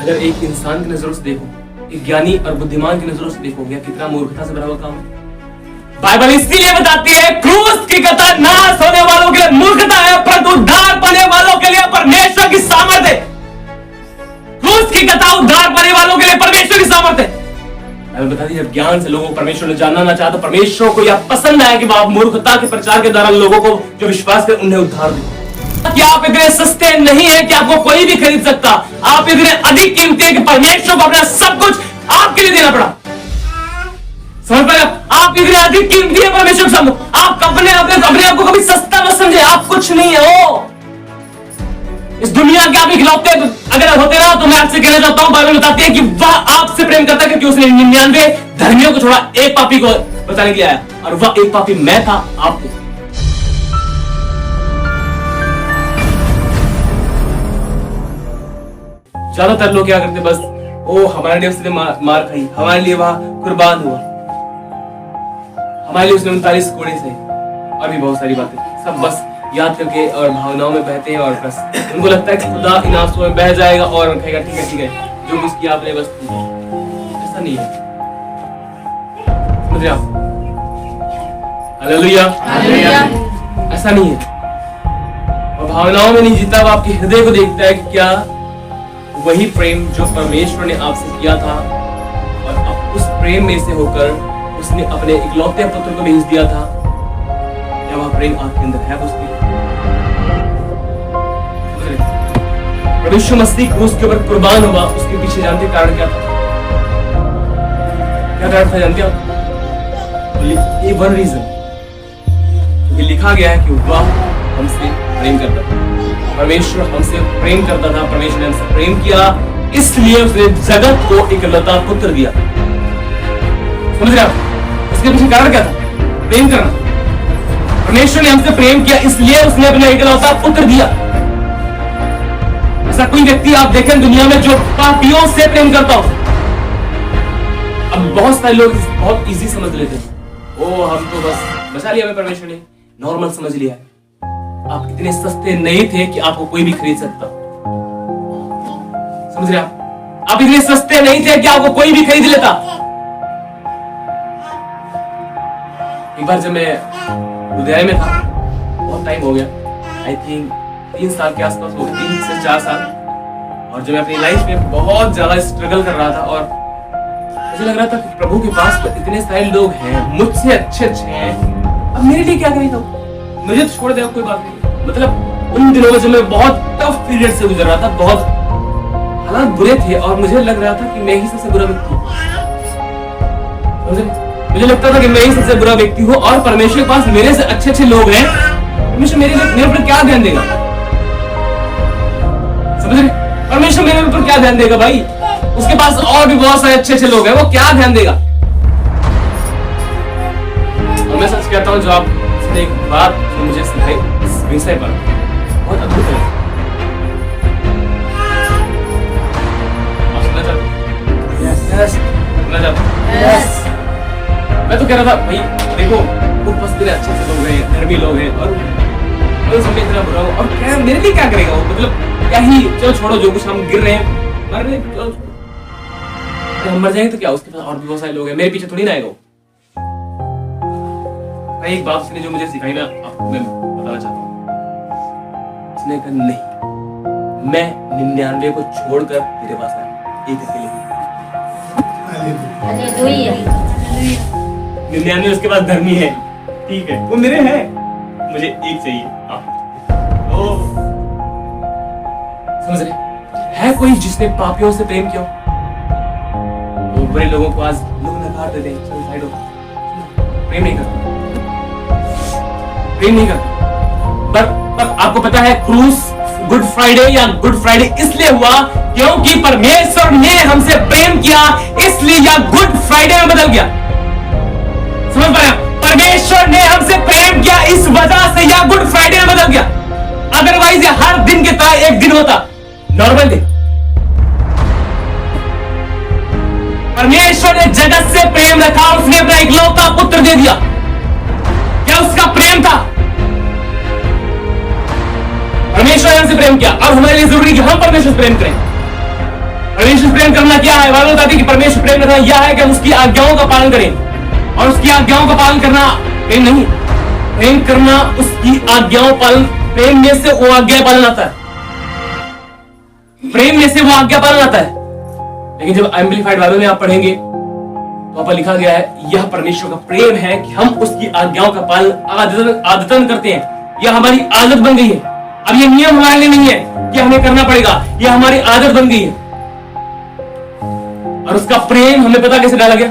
अगर एक इंसान की नजरों से देखो, एक ज्ञानी और बुद्धिमान की नजरों से देखो, यह कितना मूर्खता से भरा हुआ काम है। बाइबल इसीलिए बताती है क्रूस की कथा नाश होने वालों के लिए मूर्खता है, परंतु उद्धार पाने वालों के लिए परमेश्वर की सामर्थ्य है। क्रूस की कथा उद्धार पाने वालों के लिए परमेश्वर की सामर्थ्य है। बाइबल बताती है जब ज्ञान से लोगों को परमेश्वर ने जानना ना चाहा तो परमेश्वर को यह पसंद आया कि आप मूर्खता के प्रचार के द्वारा लोगों को जो विश्वास कर उन्हें उद्धार दे। कि आप इतने सस्ते नहीं है कि आपको कोई भी खरीद सकता, आप इतने अधिक कीमती है कि परमेश्वर को अपना सब कुछ आपके लिए देना पड़ा। समझ पाए आप इतने अधिक कीमती है परमेश्वर के सामने। आप अपने आप को कभी सस्ता मत समझे, आप कुछ नहीं है। ओ इस दुनिया के आप इकलौते अगर होते ना तो मैं आपसे कहना चाहता हूं, बाइबल बताती है कि वह आपसे प्रेम करता है क्योंकि उसने 99 धर्मियों को छोड़ा, एक पापी को बचाने के लिए आया, और वह एक पापी मैं था, आप थे। ज्यादातर लोग क्या करते बस ओ हमारे लिए उसने मार खाई, हमारे लिए वह कुर्बान हुआ, हमारे लिए उसने 39 कोड़े सहे, और भी बहुत सारी बातें सब बस याद करके और भावनाओं में बहते हैं, और बस उनको लगता है कि खुदा इन आंसुओं में बह जाएगा और कहेगा ठीक है जो कुछ किया आपने बस। ऐसा नहीं है, समझ रहे आप? हालेलुया, ऐसा नहीं है। और भावनाओं में नहीं जीता, वो आपके हृदय को देखता है कि क्या वही प्रेम जो परमेश्वर ने आपसे किया था, और अब उस प्रेम में से होकर उसने अपने इकलौते पुत्र को भेज दिया था, क्या वह प्रेम आपके अंदर है? उसके परमेश्वर मसीह क्रूस के ऊपर कुर्बान हुआ, उसके पीछे जानते कारण क्या था? क्या कारण था जानते आप? ये वन रीजन, क्योंकि लिखा गया है कि वह हमसे प्रेम करता था। परमेश्वर हमसे प्रेम करता था, परमेश्वर ने हमसे प्रेम किया, इसलिए उसने जगत को इकलौता पुत्र दिया। समझ रहे आप? उसके पीछे कारण क्या था? प्रेम करना। परमेश्वर ने हमसे प्रेम किया, इसलिए उसने अपना इकलौता पुत्र दिया। ऐसा कोई व्यक्ति आप देखें दुनिया में जो पापियों से प्रेम करता हो? अब बहुत सारे लोग बहुत इजी समझ लेते हैं, ओ हम तो बस बचा लिया हमें परमेश्वर ने, नॉर्मल समझ लिया है। आप इतने सस्ते नहीं थे कि आपको कोई भी खरीद सकता। समझ रहे आप इतने सस्ते नहीं थे कि आपको कोई भी खरीद लेता। एक बार जब मैं लुधियाना में था, बहुत टाइम हो गया, आई थिंक 3 साल के आसपास हो गए, 3 से 4 साल। और जब मैं अपनी लाइफ में बहुत ज्यादा स्ट्रगल कर रहा था, और मुझे लग रहा था कि प्रभु के पास तो इतने सारे लोग हैं, मुझसे अच्छे हैं, अब मेरे लिए क्या करेगा? मुझे तो छोड़ दे, कोई बात नहीं। मतलब उन दिनों में जब मैं बहुत टफ पीरियड से गुजर रहा था, बहुत हालात बुरे थे, और मुझे लग रहा था कि मैं ही सबसे बुरा व्यक्ति हूँ। मुझे लगता था कि मैं ही सबसे बुरा व्यक्ति हूँ, और परमेश्वर के पास मेरे से अच्छे लोग हैं, परमेश्वर मेरे ऊपर क्या ध्यान देगा? समझ रहे? परमेश्वर मेरे ऊपर क्या ध्यान देगा भाई? उसके पास और भी बहुत सारे अच्छे लोग हैं, वो क्या ध्यान देगा? और मैं सच कहता हूँ, जो आप एक बात जो मुझे सिखाई इस विषय पर बहुत अद्भुत है। मैं तो कह रहा था भाई देखो, बस इतने अच्छे लोग हैं, धर्मी लोग हैं, और इतना बुरा हो, और क्या मेरे लिए क्या करेगा वो? मतलब क्या ही, चलो छोड़ो, जो कुछ हम गिर रहे हैं, मर रहे हैं, हम मर जाएंगे तो क्या, उसके पास और भी बहुत सारे लोग हैं, मेरे पीछे थोड़ी ना आएगा। एक बात उसने जो मुझे सिखाई ना, आपको मैं बताना चाहता हूँ। उसने कहा नहीं, मैं 99 को छोड़कर तेरे पास आया, एक अकेले। 99 उसके पास धर्मी है, ठीक है, वो मेरे हैं, मुझे एक चाहिए। समझ रहे? है कोई जिसने पापियों से प्रेम किया? वो बुरे लोगों को आज लोग नकार देते हैं, चलो साइड हो, प्रेम नहीं करते, प्रेम नहीं करते। पर आपको पता है क्रूस गुड फ्राइडे या गुड फ्राइडे इसलिए हुआ क्योंकि परमेश्वर ने हमसे प्रेम किया, इसलिए यह गुड फ्राइडे में बदल गया। समझ पाया? परमेश्वर ने हमसे प्रेम किया, इस वजह से यह गुड फ्राइडे में बदल गया। अदरवाइज यह हर दिन के तरह एक दिन होता, नॉर्मल डे। परमेश्वर ने जगत से प्रेम रखा, उसने अपना इकलौता पुत्र दे दिया। क्या उसका प्रेम था? परमेश्वर ने हमसे प्रेम किया, और हमारे लिए जरूरी कि हम परमेश्वर से प्रेम करें। परमेश्वर प्रेम करना क्या है? बाइबल बताती है कि परमेश्वर प्रेम करना यह है कि हम उसकी आज्ञाओं का पालन करें। और उसकी आज्ञाओं का पालन करना प्रेम नहीं, प्रेम करना उसकी आज्ञाओं पालन, प्रेम में से वो आज्ञा पालन आता है, प्रेम में से वो आज्ञा पालन आता है। लेकिन जब एम्प्लीफाइड बाइबल में आप पढ़ेंगे तो वहां पर लिखा गया है यह परमेश्वर का प्रेम है कि हम उसकी आज्ञाओं का पालन आदतन करते हैं। यह हमारी आदत बन गई है। अब ये नियम हमारे लिए नहीं है कि हमें करना पड़ेगा, यह हमारी आदत बन गई है। और उसका प्रेम हमें पता कैसे डाला गया?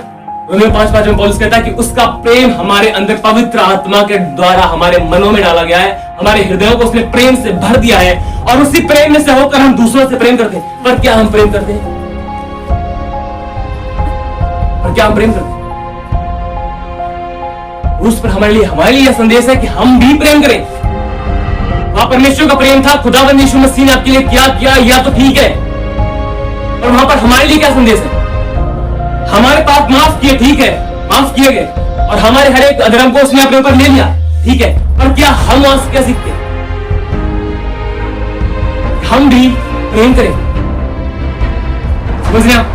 रोमियो 5:5 में पौलुस कहता है कि उसका प्रेम हमारे अंदर पवित्र आत्मा के द्वारा हमारे मनों में डाला गया है, हमारे हृदयों को उसने प्रेम से भर दिया है। और उसी प्रेम में से होकर हम दूसरों से प्रेम करते हैं। पर क्या हम प्रेम करते हैं? पर क्या हम प्रेम करते हैं? उस पर हमारे लिए यह संदेश है कि हम भी प्रेम करें। वहां परमेश्वर का प्रेम था, खुदावंद यीशु मसीह ने आपके लिए क्या किया या तो ठीक है, और वहां पर हमारे लिए क्या संदेश है? हमारे पाप माफ किए, ठीक है, माफ किए गए, और हमारे हर एक अधर्म को उसने अपने ऊपर ले लिया, ठीक है। पर क्या हम वहां से क्या सीखते हैं? हम भी प्रेम करें। समझ रहे हैं?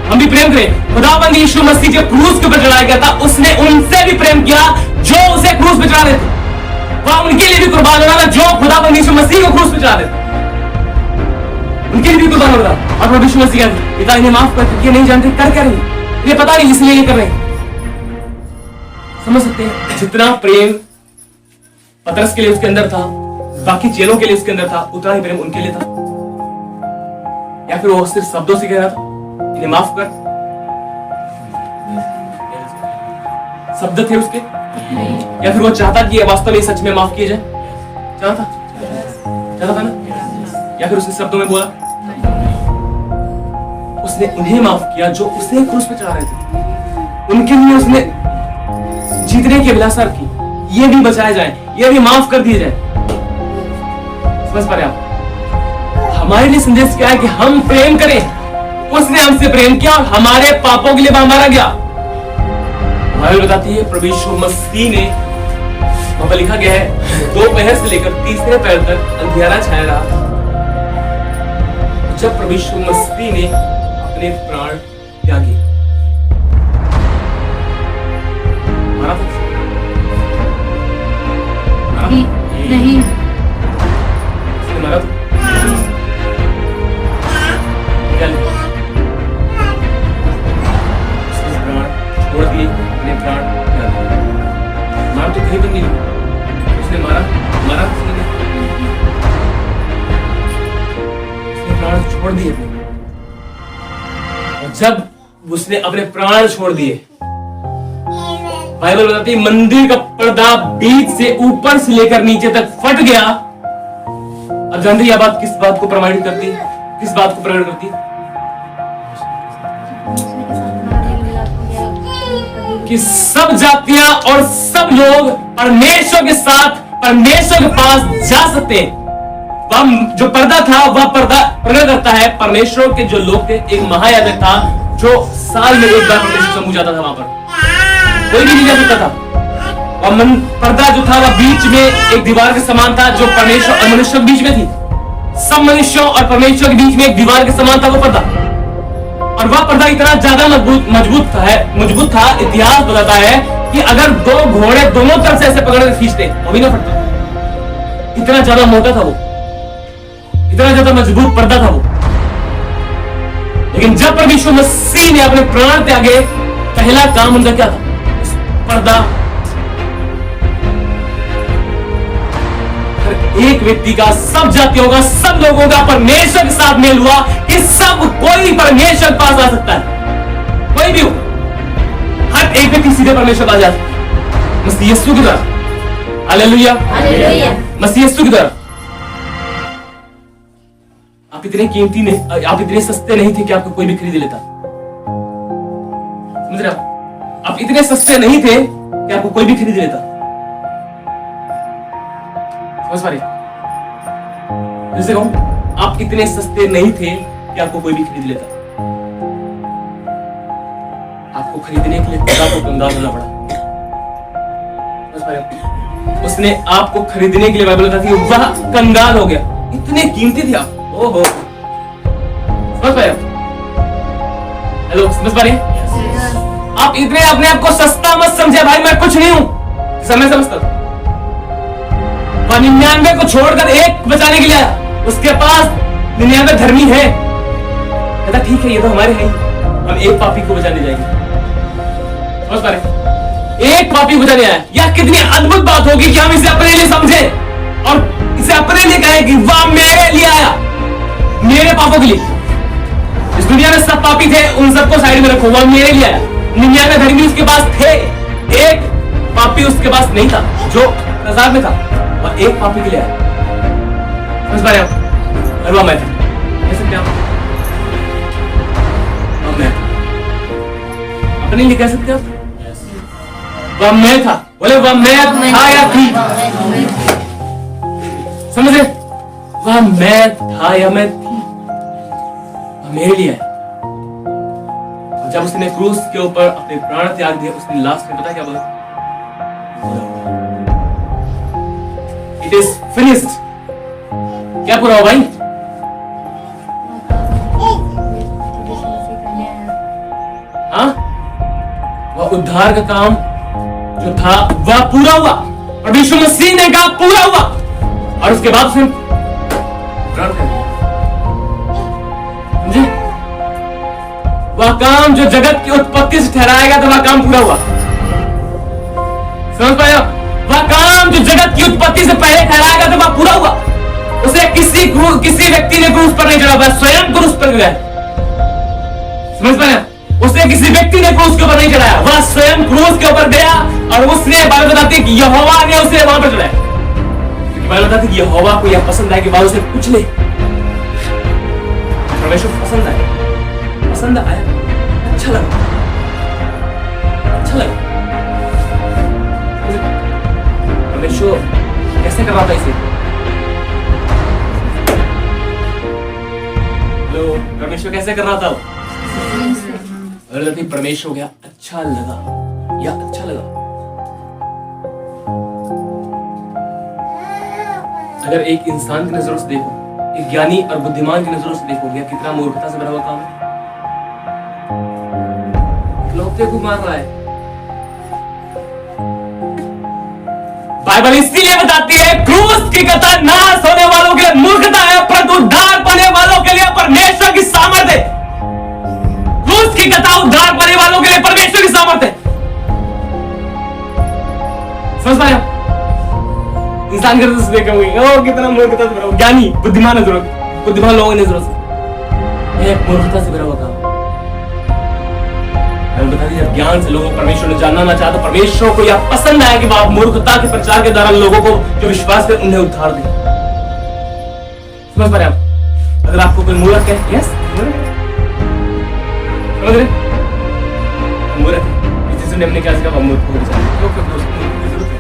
हम भी प्रेम करें। खुदावंद यीशु मसीह जो क्रूस के ऊपर चढ़ाया गया था, उसने उनसे भी प्रेम किया जो उसे क्रूस पे चढ़ा रहे थे। वह उनके लिए भी कुर्बान हो रहा था जो खुदावंद यीशु मसीह को क्रूस पे चढ़ा रहे थे, उनके लिए भी कुर्बान हो रहा। और प्रभु यीशु मसीह कहते, पिता इन्हें माफ कर, क्योंकि नहीं जानते कर क्या रहे, इन्हें पता नहीं इसलिए ये कर रहे हैं। समझ सकते हैं? जितना प्रेम पतरस के लिए उसके अंदर था, बाकी चेलों के लिए उसके अंदर था, उतना ही प्रेम उनके लिए था। या फिर वो सिर्फ शब्दों से कह रहा था इन्हें माफ कर? शब्द थे उसके? या फिर वो चाहता कि वास्तव में सच में माफ किए जाए? चाहता था ना? या फिर उसने शब्दों में बोला? उसने उन्हें माफ किया जो उसे क्रूस पे चढ़ा रहे थे। उनके लिए उसने जीतने की अभिलाषा रखी, ये भी बचाए जाए, ये भी माफ कर दिए जाए। समझ पा रहे आप? हमारे लिए संदेश क्या है कि हम प्रेम करें। उसने हमसे प्रेम किया और हमारे पापों के लिए वह मारा गया। बाइबल बताती है प्रभु यीशु मसीह ने, वहां पर लिखा गया है, दोपहर से लेकर तीसरे पहर तक अंधियारा छाया रहा जब प्रभु यीशु मसीह ने अपने प्राण त्यागे। मारा था? नहीं, उसने मारा था? क्या लिखा? उसने प्राण छोड़ दिए, अपने प्राण त्यागे। मार तो कहीं पर नहीं लिखा। उसने मारा उसने नहीं। उसने प्राण छोड़ दिए थे। और जब उसने अपने प्राण छोड़ दिए, बाइबल बताती है मंदिर का पर्दा बीच से ऊपर से लेकर नीचे तक फट गया। अब जानते हैं यह बात किस बात को प्रमाणित करती है? किस बात को प्रकट करती है? कि सब जातियां और सब लोग परमेश्वर के साथ परमेश्वर के पास जा सकते हैं। वह जो पर्दा था वह पर्दा प्रकट करता है परमेश्वर के जो लोग थे। एक महायाजक था जो साल में एक बार परमेश्वर समूह जाता था, वहां पर कोई भी नहीं जा सकता था। और पर्दा जो था वह बीच में एक दीवार के समान था जो परमेश्वर और मनुष्य के बीच में थी। सब मनुष्यों और परमेश्वर के बीच में एक दीवार के समान था वो पर्दा। और वह पर्दा इतना ज्यादा मजबूत था, इतिहास बताता है कि अगर दो घोड़े दोनों तरफ से ऐसे पकड़ के खींचते वो भी ना फटता। इतना ज्यादा मोटा था वो, इतना ज्यादा मजबूत पर्दा था वो। लेकिन जब प्रभु यीशु मसीह ने अपने प्राण त्यागे, पहला काम उनका क्या था? पर्दा एक व्यक्ति का, सब जातियों का, सब लोगों का परमेश्वर के साथ मेल हुआ कि सब कोई परमेश्वर के पास आ सकता है। कोई भी हो, हर एक व्यक्ति सीधे परमेश्वर पास जा सकता है मसीह यीशु की द्वारा। हालेलुया, मसीह यीशु की द्वारा। आप इतने कीमती नहीं, आप इतने सस्ते नहीं थे कि आपको कोई भी खरीद लेता। समझ रहे आप इतने सस्ते नहीं थे कि आपको कोई भी खरीद लेता। समझ पा रहे? जैसे कहूं, आप इतने सस्ते नहीं थे कि आपको कोई भी खरीद लेता। आपको खरीदने के लिए खुदा को कंगाल होना पड़ा। समझ पा रहे? उसने आपको खरीदने के लिए, बाइबल बताती है, वह कंगाल हो गया। इतने कीमती थे आप। ओहो, समझ पाए? हेलो, समझ पा रहे हैं? आप इतने अपने आप को सस्ता मत समझे भाई, मैं कुछ नहीं हूं, समय समझता था। 99 को छोड़कर एक बचाने के लिए आया, उसके पास 99 धर्मी है। कहता ठीक है, ये तो हमारे हैं, हम एक पापी को बचाने जाएंगे। समझ पा रहे? एक पापी को बचाने आया। यह कितनी अद्भुत बात होगी कि हम इसे अपने लिए समझे और इसे अपने लिए कहें कि वह मेरे लिए आया, मेरे पापों के लिए। इस दुनिया में सब पापी थे, उन सबको साइड में रखो, वह मेरे लिए आया। 99 धर्मी उसके पास थे, एक पापी उसके पास नहीं था जो बाजार में था, वह एक पापी के लिए आया। समझ पा रहे आप? और वह मैं था, कह सकते आप? वह मैं अपने लिए कह सकते आप? वह मैं था, बोले वह मैं था या थी? समझे? वह मैं था या मैं थी, वह मेरे लिए आया। जब उसने क्रूस के ऊपर अपने प्राण त्याग दिए, उसने लास्ट में पता क्या बोला? It is finished. क्या पूरा हो भाई? हाँ, वह उद्धार का काम जो था वह पूरा हुआ, और यीशु मसीह ने कहा पूरा हुआ, और उसके बाद उसने प्राण त्याग दिया। समझे? वह काम जो जगत की उत्पत्ति से ठहराया गया था, वह काम पूरा हुआ। समझ पाए आप? वह काम जो जगत की उत्पत्ति से पहले ठहराया गया था, वह पूरा हुआ। उसे किसी व्यक्ति ने क्रूस पर नहीं चढ़ा, वह स्वयं क्रूस पर गया। समझ पाए? उसे किसी व्यक्ति ने क्रूस के ऊपर नहीं चढ़ाया, वह स्वयं क्रूस के ऊपर गया, और उसने बाइबल बताती है कि यहोवा ने उसे वहां पर चढ़ाया। क्योंकि बाइबल बताती है कि यहोवा को यह पसंद आया कि वह उसे कुचले। परमेश्वर को पसंद आया, पसंद आया, अच्छा लगा, अच्छा लगा। परमेश्वर कैसे कर रहा था इसे? हेलो, परमेश्वर कैसे कर रहा था? अरे परमेश्वर हो गया, अच्छा लगा या अच्छा लगा। अगर एक इंसान की नजरों से देखो, एक ज्ञानी और बुद्धिमान की नजरों से देखो, यह कितना मूर्खता से भरा हुआ काम है। लौटे को मार रहा है। बाइबल इसीलिए बताती है क्रूस की कथा नाश होने वालों के लिए मूर्खता है, परंतु उद्धार पाने वालों के लिए परमेश्वर की सामर्थ है। क्रूस की कथा उद्धार पाने वालों के लिए परमेश्वर की सामर्थ है। समझ पाए? इंसान की नजर से देखेंगे, ओ कितना मूर्खता से भरा हुआ, ज्ञानी बुद्धिमान नजरों, बुद्धिमान लोगों की नजरों से यह मूर्खता से भरा हुआ काम। बता दीजिए, ज्ञान से लोगों को परमेश्वर ने जानना ना चाहता, परमेश्वर को यह पसंद आया कि वह मूर्खता के प्रचार के द्वारा लोगों को जो विश्वास कर उन्हें उद्धार दे। समझ पा रहे आप? अगर आपको कोई मूर्ख है, यस समझ रहे, मूर्ख जिसने हमने क्या कहा, मूर्ख को क्यों जरूरत है?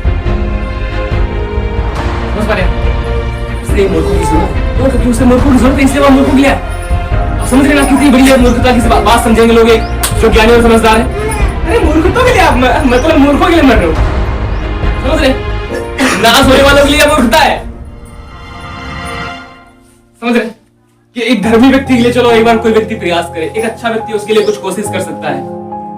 समझ पा रहे हैं? इसलिए मूर्खों की जरूरत है, क्यों? क्योंकि उसे मूर्खों की जरूरत है, इसलिए वह मूर्खों के लिए आप समझ रहे ना कितनी बड़ी है मूर्खता की बात समझेंगे लोग एक जो ज्ञानी और समझदार है। अरे मूर्खों के लिए आप मतलब मूर्खों के लिए मर रहे हो, समझ रहे? नाश होने वालों के लिए मूर्खता है। समझ रहे कि एक धर्मी व्यक्ति के लिए चलो एक बार कोई व्यक्ति प्रयास करे, एक अच्छा व्यक्ति उसके लिए कुछ कोशिश कर सकता है,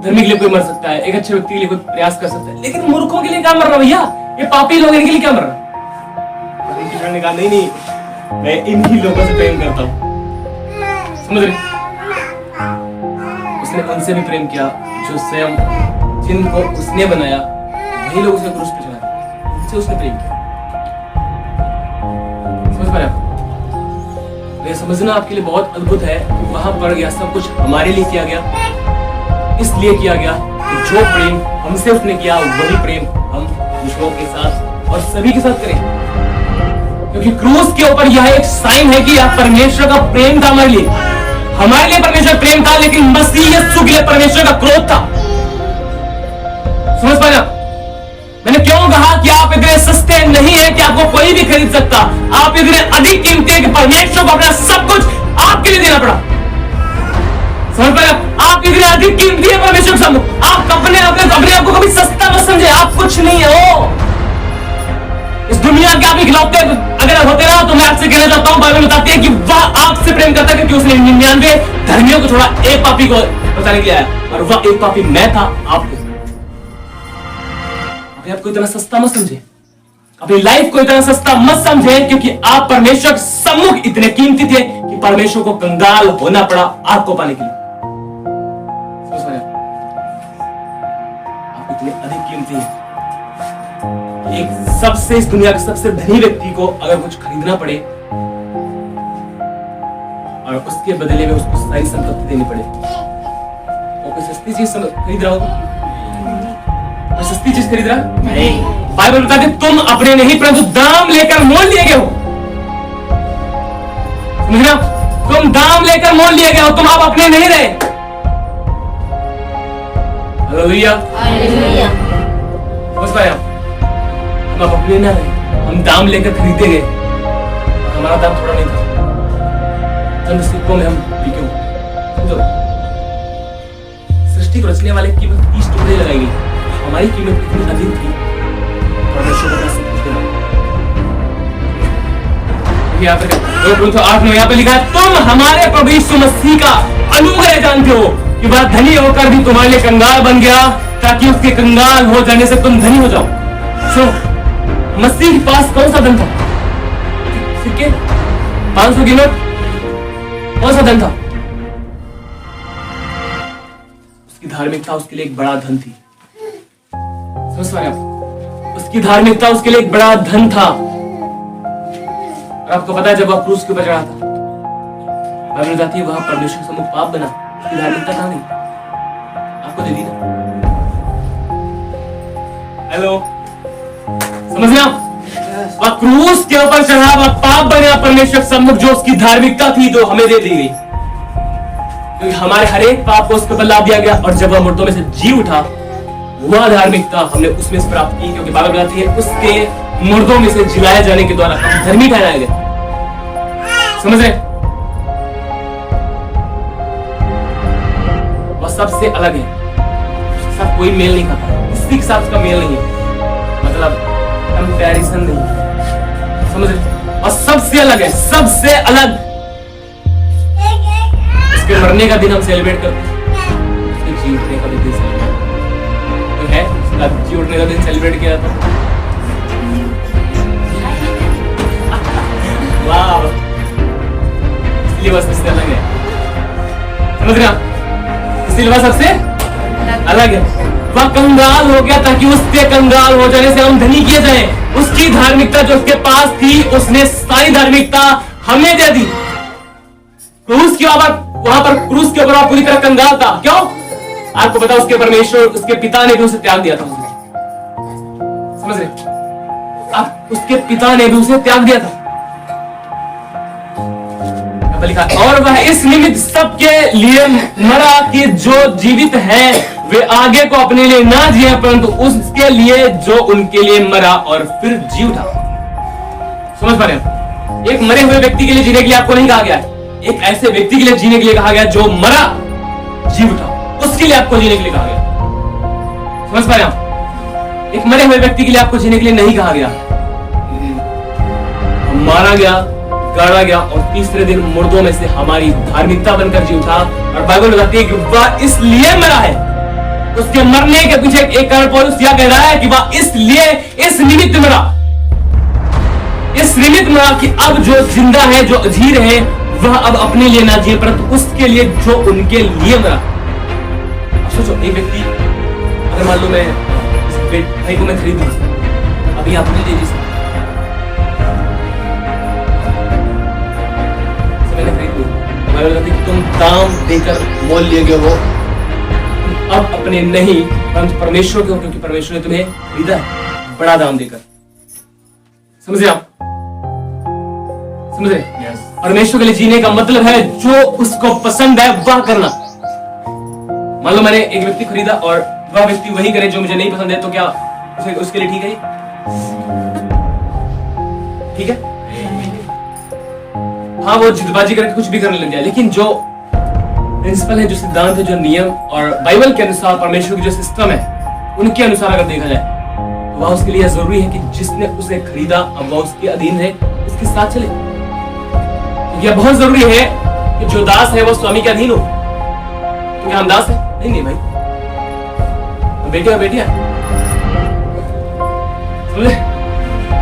धर्मी के लिए कोई मर सकता है, एक अच्छे व्यक्ति के लिए कोई प्रयास कर सकता है, लेकिन मूर्खों के लिए क्या मर रहा भैया? ये पापी लोग, इनके लिए क्या मर रहा? ने कहा नहीं, मैं इन्हीं लोगों से प्रेम करता हूं। समझ रहे? उसने उनसे भी प्रेम किया जो स्वयं जिनको उसने बनाया वही लोग उसे क्रूस पे चढ़ाए, उनसे उसने प्रेम किया। समझ पा रहे आप? ये समझना आपके लिए बहुत अद्भुत है कि वहां पर यह सब कुछ हमारे लिए किया गया, इसलिए किया गया कि जो प्रेम हमसे उसने किया वही प्रेम हम दूसरों के साथ और सभी के साथ करें। क्योंकि क्रूस के ऊपर यह एक साइन है कि यह परमेश्वर का प्रेम था हमारे लिए परमेश्वर प्रेम था, लेकिन मसीह यीशु के लिए परमेश्वर का क्रोध था। समझ पाए ना? मैंने क्यों कहा कि आप इतने सस्ते नहीं है कि आपको कोई भी खरीद सकता, आप इतने अधिक कीमती है कि परमेश्वर को अपना सब कुछ आपके लिए देना पड़ा। समझ पाए? आप इतने अधिक कीमती है परमेश्वर के सामने, आप अपने आप को कभी सस्ता मत समझे, आप कुछ नहीं हो। इस दुनिया दुनिया के आप इकलौते अगर होते ना, तो मैं आपसे कहना चाहता हूँ, बाइबल बताती है कि वह आपसे प्रेम करता है क्योंकि उसने 99 धर्मियों को छोड़ा, एक पापी को बचाने के लिए आया, और वह एक पापी मैं था। आपको अपने आप को इतना सस्ता मत समझे, अपनी लाइफ को इतना सस्ता मत समझे, क्योंकि आप परमेश्वर के सम्मुख इतने कीमती थे कि परमेश्वर को कंगाल होना पड़ा आपको पाने के लिए। आप इतने अधिक कीमती हैं। एक सबसे इस दुनिया के सबसे धनी व्यक्ति को अगर कुछ खरीदना पड़े और उसके बदले में उसको सारी संपत्ति देनी पड़े, वो कोई सस्ती चीज खरीद रहा होगा? कोई सस्ती चीज खरीद रहा नहीं। बाइबल बताते तुम अपने नहीं परंतु दाम लेकर मोल लिए गए हो। समझना, तुम दाम लेकर मोल लिए गए हो, तुम आप अपने नहीं रहे। Hallelujah, hallelujah. समझ पाए आप? हम आप अपने ना रहे, हम दाम लेकर खरीदे गए, और हमारा दाम थोड़ा नहीं था। चंद सिक्कों में हम बिके हुए। समझो, सृष्टि को रचने वाले की कीमत 30 टुकड़े लगाई गई, हमारी कीमत इतनी अधिक थी, परमेश्वर का सब कुछ देना। यहाँ पे 2 Corinthians 8:9 यहाँ पे लिखा है, तुम हमारे प्रभु यीशु मसीह का अनुग्रह जानते हो कि वह धनी होकर भी तुम्हारे लिए कंगाल बन गया, ताकि उसके कंगाल हो जाने से तुम धनी हो जाओ। सुनो, मसीह के पास कौन सा धन था? सिक्के, 500 की नोट, कौन सा धन था? उसकी धार्मिकता उसके लिए एक बड़ा धन थी। समझ पा रहे आप? उसकी धार्मिकता उसके लिए एक बड़ा धन था। और आपको पता है, जब वह क्रूस के ऊपर चढ़ा था, बाइबल बताती है वह परमेश्वर के सम्मुख पाप बना, उसकी धार्मिकता कहां गई? आपको दे दी ना। हेलो, समझना, वह क्रूस के ऊपर चढ़ा, वह पाप बना परमेश्वर सम्मुख, जो उसकी धार्मिकता थी जो हमें दे दी गई, क्योंकि हमारे हर एक पाप को उसके ऊपर लाद दिया गया। और जब वह मुर्दों में से जी उठा, वह धार्मिकता हमने उसमें से प्राप्त की, क्योंकि बाइबल बताती है उसके मुर्दों में से जिलाए जाने के द्वारा हम धर्मी ठहराए गए। समझ रहे? वह सबसे अलग है, उसके साथ कोई मेल नहीं खाता, किसी के साथ उसका मेल नहीं है, मतलब कंपैरिजन नहीं। समझ रहे? और सबसे अलग है, सबसे अलग। उसके मरने का दिन हम सेलिब्रेट करते हैं, उसके जी उठने का भी दिन सेलिब्रेट है, उसका जी उठने का दिन सेलिब्रेट किया जाता है। वाह, इसलिए वह सबसे अलग है। समझ रहे? इसलिए वह सबसे अलग है। वह कंगाल हो गया ताकि उसके कंगाल हो जाने से हम धनी किए जाएं। उसकी धार्मिकता जो उसके पास थी, उसने सारी धार्मिकता हमें दे दी। क्रूस के वहां पर क्रूस के ऊपर पूरी तरह कंगाल था। क्यों? आपको पता, उसके परमेश्वर, उसके पिता ने भी उसे त्याग दिया था। समझ रहे? आप, उसके पिता ने भी उसे त्याग दिया था। लिखा, और वह इस निमित्त सबके लिए मरा कि जो जीवित है वे आगे को अपने लिए ना जिए, परंतु उसके लिए जो उनके लिए मरा और फिर जी उठा। समझ पा रहे हैं? एक मरे हुए व्यक्ति के लिए जीने के लिए आपको नहीं कहा गया है, एक ऐसे व्यक्ति के लिए जीने के लिए कहा गया जो मरा जी उठा, उसके लिए आपको जीने के लिए कहा गया। समझ पा रहे हैं? एक मरे हुए व्यक्ति के लिए आपको जीने के लिए नहीं कहा गया। मारा गया, गाड़ा गया, और तीसरे दिन मुर्दों में से हमारी धार्मिकता बनकर जी उठा। और बाइबल बताती है कि वह इसलिए मरा है, उसके मरने के पीछे एक कारण पौलुस यह कह रहा है कि वह इसलिए, इस निमित्त मरा, इस निमित्त मरा कि अब जो जिंदा है, जो अजीर है, वह अब अपने लिए ना जिए, परंतु उसके लिए जो उनके लिए मरा। अब सोचो, एक व्यक्ति, अगर मान लो मैं भाई को मैं खरीदूं, अभी आपने ले ली, तुम दाम देकर मोल लिए गए हो, अब अपने नहीं परंतु परमेश्वर के हो, क्योंकि परमेश्वर ने तुम्हें खरीदा है बड़ा दाम देकर। समझ रहे आप? समझ रहे? परमेश्वर के लिए जीने का मतलब है जो उसको पसंद है वह करना। मान लो मैंने एक व्यक्ति खरीदा और वह व्यक्ति वही करे जो मुझे नहीं पसंद है, तो क्या उसके लिए ठीक है? ठीक है? हाँ, वो जिदबाजी करके कुछ भी करने लग गया, लेकिन जो प्रिंसिपल है, जो सिद्धांत है, जो नियम और बाइबल के अनुसार परमेश्वर की जो सिस्टम है, उनके अनुसार अगर देखा जाए तो वह उसके लिए जरूरी है कि जिसने उसे खरीदा अब वह उसके अधीन है, उसके साथ चले। यह बहुत जरूरी है कि जो दास है वो स्वामी के अधीन हो। क्योंकि हम दास है नहीं भाई, बेटिया बेटिया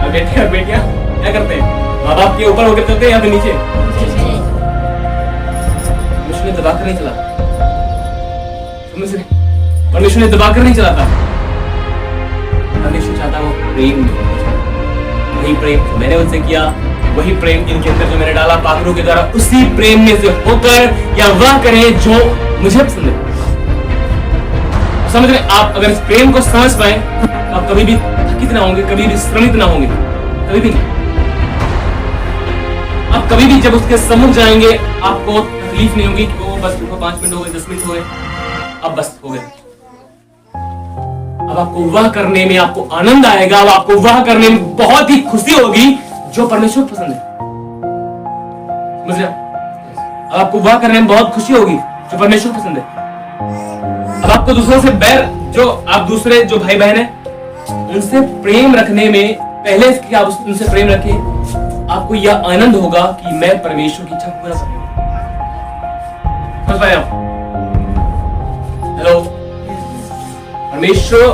बेटिया बेटिया क्या करते हैं? माँ बाप के ऊपर होकर चलते हैं या फिर नीचे? परमेश्वर ने दबाकर नहीं चला, परमेश्वर ने दबाकर नहीं चलाता। परमेश्वर चाहता वो प्रेम में, वही प्रेम जो मैंने उनसे किया, वही प्रेम इनके अंदर जो मैंने डाला पाखरों के द्वारा, उसी प्रेम में से होकर या वह करें जो मुझे पसंद है। समझ रहे? आप अगर इस प्रेम को समझ पाए तो आप कभी भी थकित ना होंगे, कभी भी श्रमित ना होंगे, कभी भी नहीं। आप कभी भी जब उसके सम्मुख जाएंगे आपको तकलीफ नहीं होगी कि वो बस 5 मिनट हो गए, 10 मिनट हो गए, अब बस हो गए। अब आपको वह करने में आपको आनंद आएगा, अब आपको वह करने में बहुत ही खुशी होगी जो परमेश्वर को पसंद है। समझ रहे? अब आपको वह करने में बहुत खुशी होगी जो परमेश्वर को पसंद है। अब आपको दूसरों से बैर, जो आप दूसरे जो भाई बहन है उनसे प्रेम रखने में पहले कि आप उनसे प्रेम रखें, आपको यह आनंद होगा कि मैं परमेश्वर की इच्छा पूरा करूंगा। समझ पाए आप? हेलो, परमेश्वर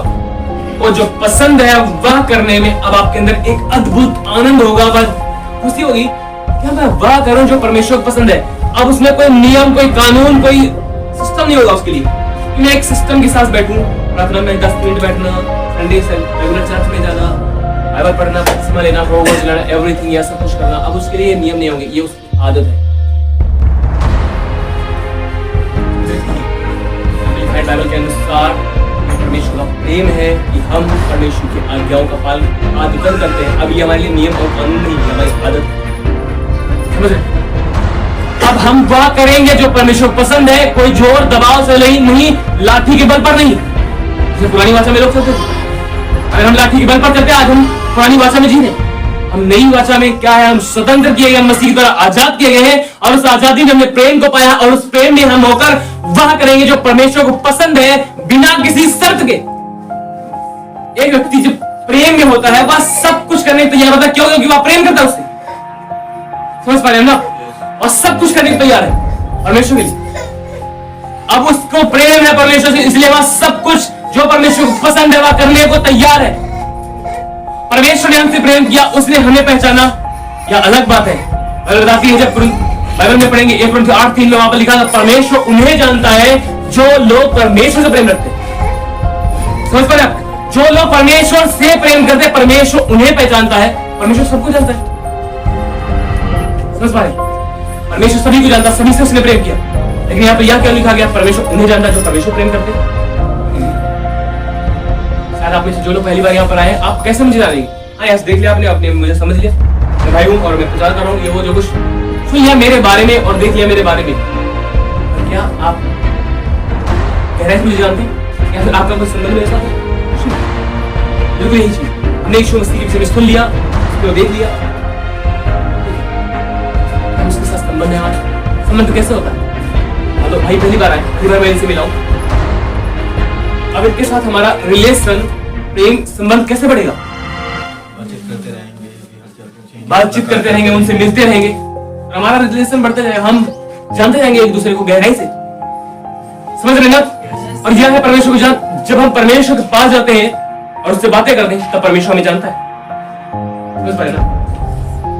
को जो पसंद है वह करने में अब आपके अंदर एक अद्भुत आनंद होगा, वह खुशी होगी कि मैं वह करूं जो परमेश्वर को पसंद है। अब उसमें कोई नियम, कोई कानून, कोई सिस्टम नहीं होगा उसके लिए कि मैं एक सिस्टम के साथ बैठूं, प्रार्थना में 10 मिनट बैठना, संडे से रेगुलर चर्च में जाना, बाइबल पढ़ना, बपतिस्मा लेना, प्रोवर्ब्स लेना, एवरीथिंग या सब कुछ करना। अब उसके लिए नियम नहीं होंगे, ये उसकी आदत है। बाइबल के अनुसार परमेश्वर का प्रेम है कि हम परमेश्वर की आज्ञाओं का पालन करते हैं। अब ये हमारे लिए नियम और कानून नहीं है, हमारी आदत है। समझ रहे? अब हम वह करेंगे जो परमेश्वर को पसंद है, कोई जोर दबाव से नहीं, लाठी के बल पर नहीं। जैसे पुरानी भाषा में लोग चलते थे, अगर हम लाठी के बल पर चलते, आज हम पुरानी भाषा में जी रहे। हम नई भाषा में क्या है? हम स्वतंत्र किए गए, हम मसीह की तरह आजाद किए गए हैं, और उस आजादी में हमने प्रेम को पाया, और उस प्रेम में हम होकर वह करेंगे जो परमेश्वर को पसंद है, बिना किसी शर्त के। एक व्यक्ति जो प्रेम में होता है वह सब कुछ करने को तैयार होता है। क्यों? क्योंकि वह प्रेम करता है उससे। समझ पा रहे हैं ना? और सब कुछ करने को तैयार है परमेश्वर के लिए। अब उसको प्रेम है परमेश्वर से, इसलिए वह सब कुछ जो परमेश्वर को पसंद है वह करने को तैयार है। परमेश्वर ने हमसे प्रेम किया, उसने हमें पहचाना, यह अलग बात है। बाइबल बताती है, जब बाइबल में पढ़ेंगे 1 Corinthians 8:3 में वहां पर लिखा था, परमेश्वर उन्हें जानता है जो लोग परमेश्वर से प्रेम रखते हैं। समझ पा रहे आप? जो लोग परमेश्वर से प्रेम करते हैं, परमेश्वर उन्हें पहचानता है। परमेश्वर सबको जानता है। समझ पा रहे? परमेश्वर सभी को जानता, सभी से उसने प्रेम किया। लेकिन यहाँ पे यह क्या लिखा गया? परमेश्वर उन्हें जानता है जो परमेश्वर प्रेम करते हैं। शायद आप में से जो लोग पहली बार यहाँ पर आए, आप कैसे मुझे जानेंगे? हाँ, यहाँ देख लिया आपने मुझे समझ लिया, मैं भाई हूँ और मैं प्रचार कर रहा हूँ, ये वो जो कुछ सुन लिया मेरे बारे में और देख लिया मेरे बारे में। क्या आप गहराई से मुझे जानते हैं या फिर आपका कोई संबंध मेरे साथ है? बिल्कुल यही चीज। हमने यीशु मसीह के विषय में सुन लिया, उसको देख लिया, हम उसके साथ संबंध है हमारा। संबंध कैसे होता है? तो भाई पहली बार आए, पहली बार मैं इनसे मिला हूं, अब इनके साथ हमारा रिलेशन, प्रेम संबंध कैसे बढ़ेगा? बातचीत करते रहेंगे, उनसे मिलते रहेंगे, हमारा रिलेशन बढ़ते जाएगा, हम जानते जाएंगे एक दूसरे को गहराई से। समझ रहे ना? और यह है परमेश्वर को जान। जब हम परमेश्वर के पास जाते हैं और उससे बातें करते हैं, तब परमेश्वर हमें जानता है। समझ पाए ना?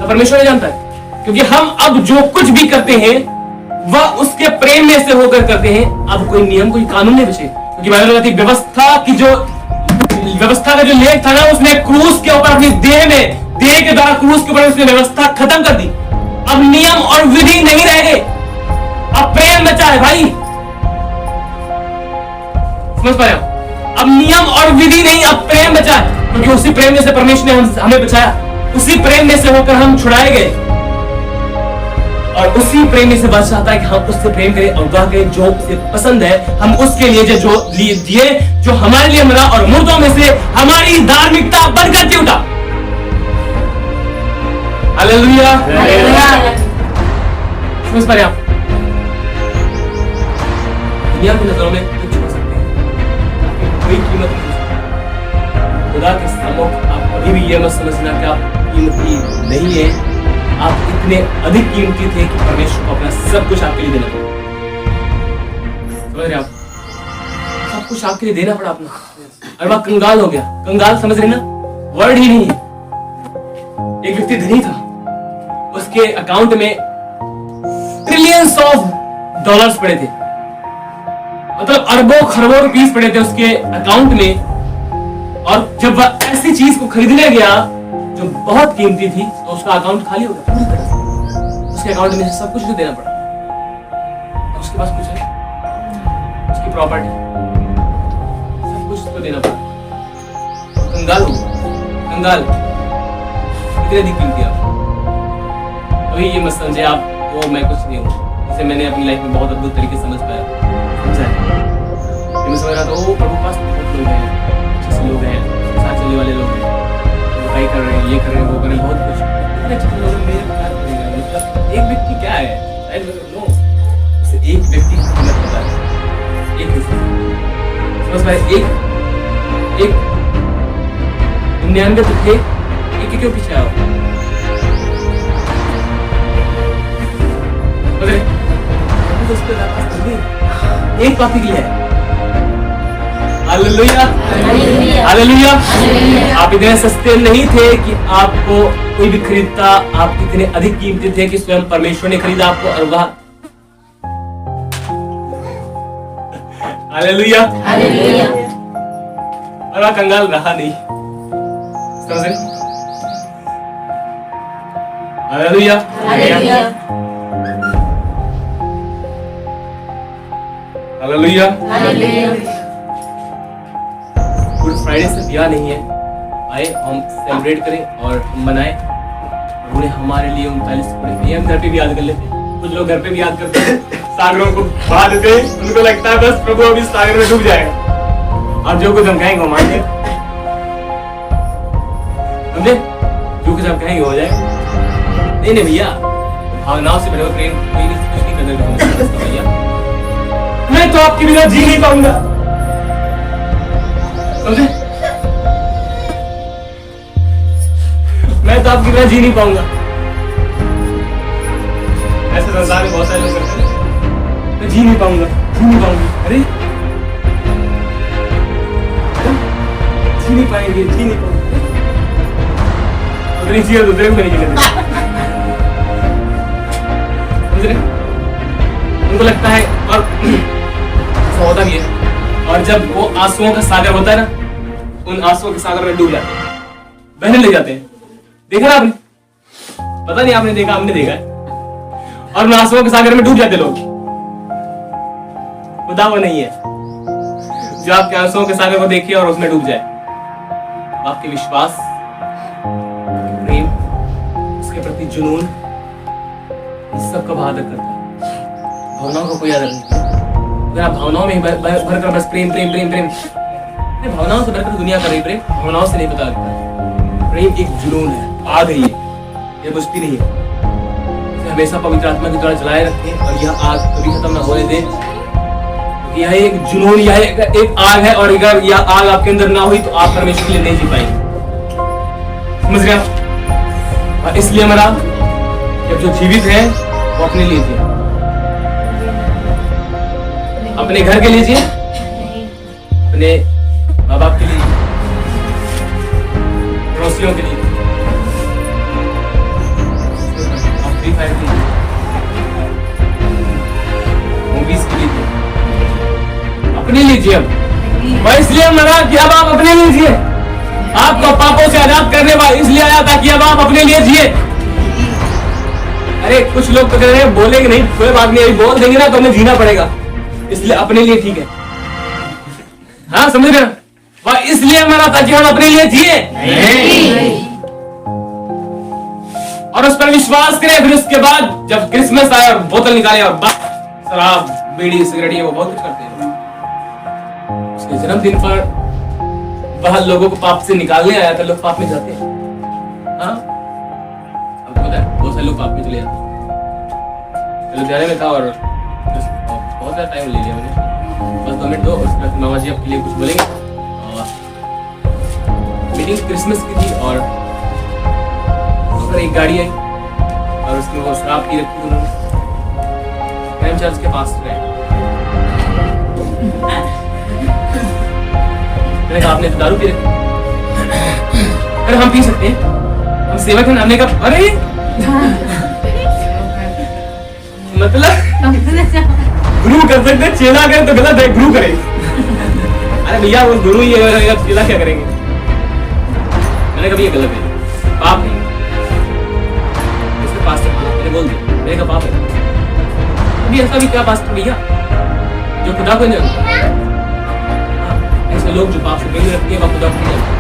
तब परमेश्वर हमें जानता है, क्योंकि हम अब जो कुछ भी करते हैं वह उसके प्रेम में से होकर करते हैं। अब कोई नियम, कोई कानून नहीं बचे, क्योंकि बाइबल कहती है व्यवस्था की जो व्यवस्था का जो लेख था ना, उसने क्रूस के ऊपर अपनी देह के द्वारा क्रूस के ऊपर उसने व्यवस्था खत्म कर दी। अब नियम और विधि नहीं रह गए, अब प्रेम बचा है भाई। समझ पाए? अब नियम और विधि नहीं, अब प्रेम बचा है, क्योंकि उसी प्रेम में से परमेश्वर ने हमें बचाया, उसी प्रेम में से होकर हम छुड़ाए गए, और उसी प्रेम में से बात चाहता है कि हम उससे प्रेम करें और वह करें जो उसे पसंद है। हम उसके लिए जो लिए दिए, जो हमारे लिए मरा और मुर्दों में से हमारी धार्मिकता बनकर के उठा। हालेलुया। समझ पा रहे आप? दुनिया की नजरों में कुछ हो सकते हैं, कोई कीमत नहीं। खुदा के सम्मुख आप कभी भी ये मत समझना कि आप कीमती नहीं है। आप इतने अधिक कीमती थे कि परमेश्वर को अपना सब कुछ आपके लिए देना पड़ा। समझ रहे आप? सब कुछ आपके लिए देना पड़ा अपना। और वह कंगाल हो गया। कंगाल समझ रहे ना? वर्ड ही नहीं है। एक व्यक्ति धनी था, उसके अकाउंट में ट्रिलियंस ऑफ डॉलर्स पड़े थे, मतलब अरबों खरबों रुपीस पड़े थे उसके अकाउंट में। और जब वह ऐसी चीज को खरीदने गया जो बहुत कीमती थी, तो उसका अकाउंट खाली हो गया पूरी तरह से। उसके अकाउंट में से सब कुछ देना पड़ा। और उसके पास कुछ है, उसकी प्रॉपर्टी, सब कुछ उसको देना पड़ा। कंगाल हो, कंगाल इतने अधिक कीमती आप। अभी ये मत समझे आप वो मैं कुछ नहीं हूँ, जिसे मैंने अपनी लाइफ में बहुत अद्भुत तरीके से समझ पाया, समझा है। मैं समझ रहा था वो प्रभु पास बहुत लोग हैं, अच्छे से लोग हैं, साथ चलने वाले लोग हैं, भाई कर रहे हैं, ये कर रहे हैं, वो कर रहे हैं, बहुत कुछ इतने अच्छे लोग हैं, मेरे प्यार करेगा। मतलब एक व्यक्ति क्या है, नो, उसे एक व्यक्ति की कीमत पता है, एक समझ पाए। एक 99 तो थे, एक क्यों पीछे आओ? एक पापी के लिए है। Hallelujah, hallelujah. आप इतने सस्ते नहीं थे कि आपको कोई भी खरीदता। आप इतने अधिक कीमती थे कि स्वयं परमेश्वर ने खरीदा आपको। और वह हालेलुया, हालेलुया। और वह कंगाल रहा नहीं। समझ रहे? Hallelujah, hallelujah, hallelujah, hallelujah. Good Friday से ब्याह नहीं है, आए हम सेलिब्रेट करें और हम मनाएं। प्रभु ने हमारे लिए 39 पूरे, हम घर पे भी याद कर लेते हैं। कुछ लोग घर पे भी याद करते हैं, सागरों को बहा देते हैं। उनको लगता है बस प्रभु अभी सागर में डूब जाएगा और जो कुछ हम कहेंगे वो मानेंगे, समझे? जो कुछ हम कहेंगे हो जाएगा। नहीं नहीं भैया, भावनाओं से भरे हुए प्रेम कोई नहीं, कुछ नहीं करता भैया। मैं तो आपके बिना जी नहीं पाऊंगा, समझे? मैं तो आपके बिना जी नहीं पाऊंगा। ऐसे संसार में बहुत सारे लोग करते हैं, मैं जी नहीं पाऊंगा, जी नहीं पाऊंगी। अरे जी नहीं पाएंगे, जी नहीं पाऊंगे। अगर जी दूसरे को नहीं जीने देंगे, समझ रहे? उनको लगता है, और ऐसा होता भी है। और जब वो आंसुओं का सागर होता है ना, उन आंसुओं के सागर में डूब जाते हैं, बहने ले जाते हैं। देखा ना आपने? पता नहीं आपने देखा, हमने देखा है। और उन आंसुओं के सागर में डूब जाते लोग। खुदा वो नहीं है जो आपके आंसुओं के सागर को देखे और उसमें डूब जाए। आपके विश्वास, प्रेम, उसके प्रति जुनून, इस सब का आदर करता है। भावनाओं का कोई आदर नहीं। अगर आप भावनाओं में भरकर बस प्रेम प्रेम प्रेम प्रेम, भावनाओं से भरकर दुनिया कर रही प्रेम, भावनाओं से नहीं पता लगता। प्रेम एक जुनून है, आग है, ये बुझती नहीं है। इसे हमेशा पवित्र आत्मा के द्वारा जलाए रखें और यह आग कभी खत्म ना होने दें। यह एक जुनून, यह एक आग है, और अगर यह आग आपके अंदर ना हुई तो आप परमेश्वर के लिए नहीं जी पाएंगे। समझ गए आप? और इसलिए मरा, जब जो जीवित है वो अपने लिए जिए, अपने घर के लिए जिए, अपने माँ बाप के लिए, पड़ोसियों के लिए, फ्री फायर के लिए, मूवीज के लिए, अपने लिए जिए। मैं इसलिए मरा कि अब आप अपने लिए जिए। आपको पापों से आजाद करने वाला इसलिए आया ताकि अब आप अपने लिए जिए। अरे कुछ लोग तो कह रहे हैं बोलेंगे नहीं, कोई बात नहीं, बोल देंगे ना तो हमें जीना पड़ेगा, इसलिए अपने लिए ठीक है। हाँ समझ रहे? वह इसलिए मरा ताकि हम अपने लिए जिए और उस पर विश्वास करें। फिर उसके बाद जब क्रिसमस आए और बोतल निकाले और बस शराब, बीड़ी, सिगरेट, ये वो बहुत कुछ करते हैं। उसके जन्मदिन पर वह लोगों को पाप से निकालने आया था। लोग पाप में जाते हैं, हाँ आपको पता है, बहुत सारे लोग पाप में चले जाते हैं। लुधियाने में था और बहुत सारा टाइम ले लिया मैंने, बस 2 मिनट दो। उसके बाद मामा जी आपके लिए कुछ बोलेंगे और मीटिंग क्रिसमस की थी और एक गाड़ी आई और उसमें वो शराब पी रखी थी उन्होंने। प्रेम चर्च के पास गए, मैंने कहा आपने तो दारू पी रखी। अरे हम पी सकते हैं, हम सेवक हैं। हमने कहा अरे मतलब गुरु कर सकते, चेला करे तो गलत है, गुरु करे। अरे भैया वो गुरु ही है, चेला क्या करेंगे। मैंने कहा ये गलत है, पाप नहीं। इसके पास्टर मैंने बोल दिया, मैंने कहा पाप है। अभी ऐसा भी क्या पास्टर भैया जो खुदा को नहीं जानते। ऐसे लोग जो पाप से नहीं रखते हैं वो खुदा को नहीं जानते।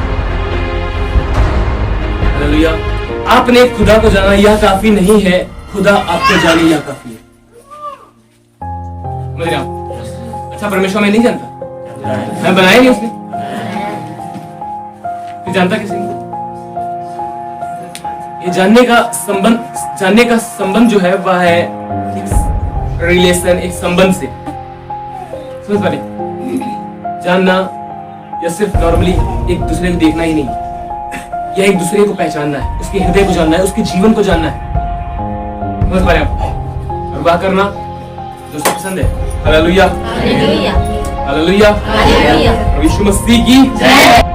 हालेलुया। आपने खुदा को जाना यह काफी नहीं है, खुदा आपको जाने यह काफी है। समझ रहे आप? अच्छा परमेश्वर मैं नहीं जानता, मैं बनाया नहीं उसने, फिर जानता कैसे? ये जानने का संबंध जो है वह है रिलेशन, एक संबंध से। समझ पा रहे? जानना या सिर्फ नॉर्मली एक दूसरे को देखना ही नहीं, या एक दूसरे को पहचानना है, उसके हृदय को जानना है, उसके जीवन को जानना है। समझ पा रहे आप? और वह करना जो उसको पसंद है। हालेलुया, हालेलुया, हालेलुया, यीशु मसीह की जय।